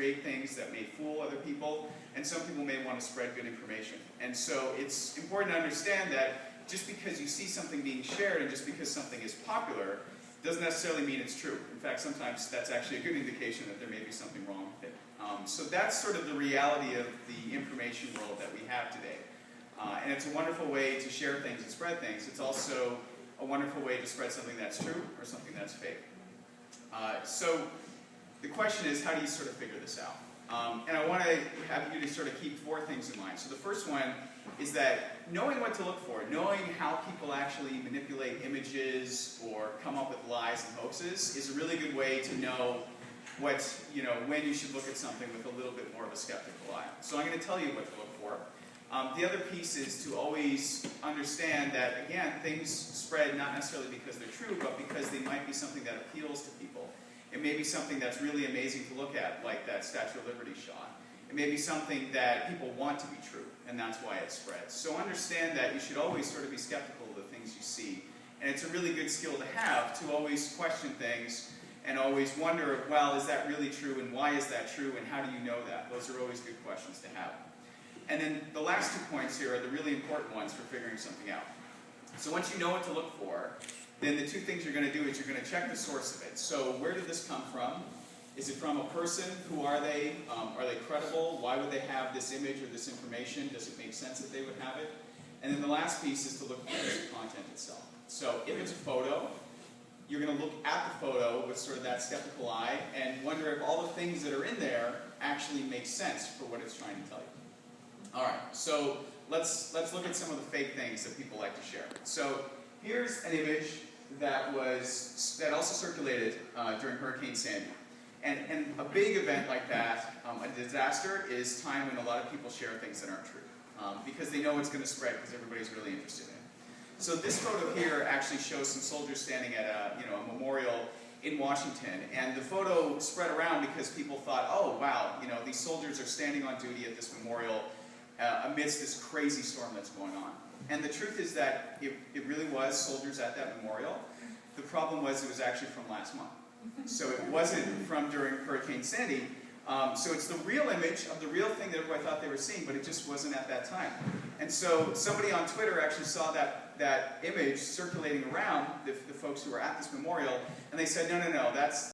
create things that may fool other people, and some people may want to spread good information. And so it's important to understand that just because you see something being shared and just because something is popular doesn't necessarily mean it's true. In fact, sometimes that's actually a good indication that there may be something wrong with it. So that's sort of the reality of the information world that we have today. And it's a wonderful way to share things and spread things. It's also a wonderful way to spread something that's true or something that's fake. So the question is, how do you sort of figure this out? And I want to have you to sort of keep 4 things in mind. So the first one is that knowing what to look for, knowing how people actually manipulate images or come up with lies and hoaxes is a really good way to know what, when you should look at something with a little bit more of a skeptical eye. So I'm going to tell you what to look for. The other piece is to always understand that, again, things spread not necessarily because they're true, but because they might be something that appeals to people. It may be something that's really amazing to look at, like that Statue of Liberty shot. It may be something that people want to be true, and that's why it spreads. So understand that you should always sort of be skeptical of the things you see. And it's a really good skill to have, to always question things and always wonder, well, is that really true, and why is that true, and how do you know that? Those are always good questions to have. And then the last 2 points here are the really important ones for figuring something out. So once you know what to look for, then the 2 things you're going to do is you're going to check the source of it. So where did this come from? Is it from a person? Who are they? Are they credible? Why would they have this image or this information? Does it make sense that they would have it? And then the last piece is to look at the content itself. So if it's a photo, you're going to look at the photo with sort of that skeptical eye and wonder if all the things that are in there actually make sense for what it's trying to tell you. All right, so let's look at some of the fake things that people like to share. So here's an image that also circulated during Hurricane Sandy. And a big event like that, a disaster, is time when a lot of people share things that aren't true. Because they know it's going to spread because everybody's really interested in it. So this photo here actually shows some soldiers standing at a memorial in Washington. And the photo spread around because people thought, oh wow, these soldiers are standing on duty at this memorial amidst this crazy storm that's going on. And the truth is that it really was soldiers at that memorial. The problem was it was actually from last month. So it wasn't from during Hurricane Sandy. So it's the real image of the real thing that everybody thought they were seeing, but it just wasn't at that time. And so somebody on Twitter actually saw that image circulating around the folks who were at this memorial, and they said, no, that's